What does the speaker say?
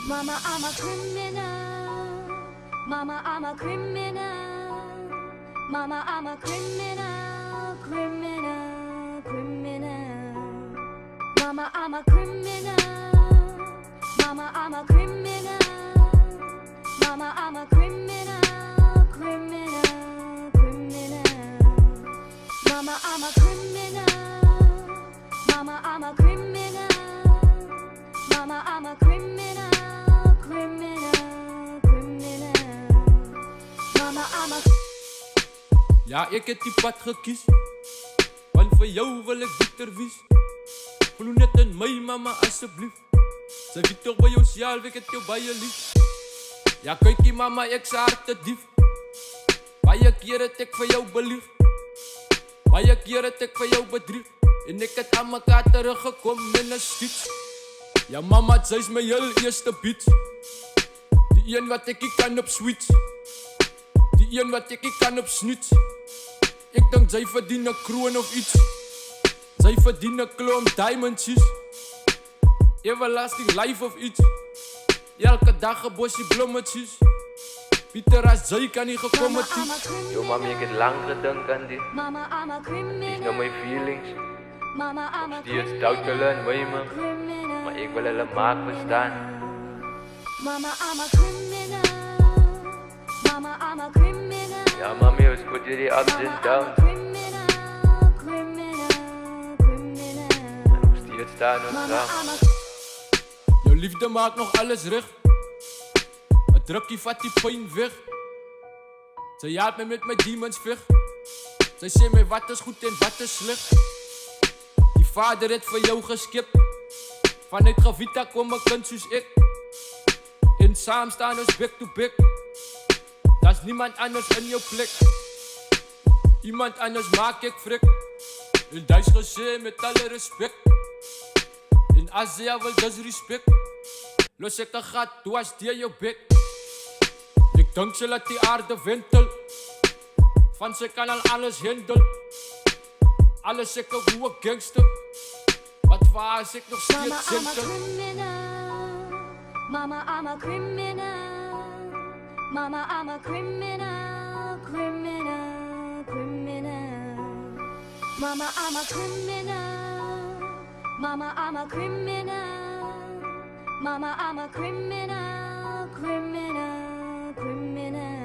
Mama, I'm a criminal. Mama, I'm a criminal. Mama, I'm a criminal, criminal, criminal. Mama, I'm a criminal. Mama, I'm a criminal. Mama, I'm a criminal, criminal, criminal. Mama, I'm a criminal. Mama, I'm a criminal. Mama, I'm a criminal, criminal, criminal. Mama, I'm a. Ja, ik heb die pad gekies, want voor jou wil ik beter wees. Glo net in my mama asseblief. Sy weet toch by jou sjaal, ek het jou baie lief. Ja, kykie mama, ek se harte dief. Baie keer het ek vir jou belief. Baie keer het ek vir jou bedrieg. En ek het aan mekaar teruggekom in 'n fiets. Ja mama, sy is my heel eerste beat. Die een wat ek kan op switch. Die een wat ek kan op snitch. Ek dink sy verdien 'n kroon of iets. Sy verdien 'n klomp diamonds. Everlasting life of iets. Elke dag 'n bosie blommetjies. Pieter as jy kan nie gekom het nie. Yo mami, ek het lang gedink aan dit. Mama, I'm a criminal. Dis nou my feelings. Mama, I'm a Steeds doubtele in my man. criminal. Maar ek wil hulle maak verstaan. Mama, I'm a criminal. Mama, I'm a criminal. Ja mami, ons moet hierdie ups Mama, and I'm a downs. criminal, criminal, criminal. En nog steeds staan ons Mama, saam. I'm a. Jou liefde maak nog alles reg. 'n drukkie vat die pyn weg. Sy help my met my demons veg. Sy sê my wat is goed en wat is sleg. Die Vader het vir jou geskep. Vanuit Gavita kom 'n kind soos ek. En saam staan ons back to back. Daar's niemand anders in jou plek. Iemand anders maak ek frik. En dis gesê met alle respek. En as jy wil disrespect, los ek 'n gat dwars deur jou bek. Ek dink sy laat die aarde wentel. Van sy kan al alles handle. Alles ek 'n goeie gangster. Wat vir haar is ek nog Mama, steeds I'm a gentle. criminal. Mama, I'm a criminal. Mama, I'm a criminal, criminal, criminal. Mama, I'm a criminal. Mama, I'm a criminal. Mama, I'm a criminal, criminal, criminal.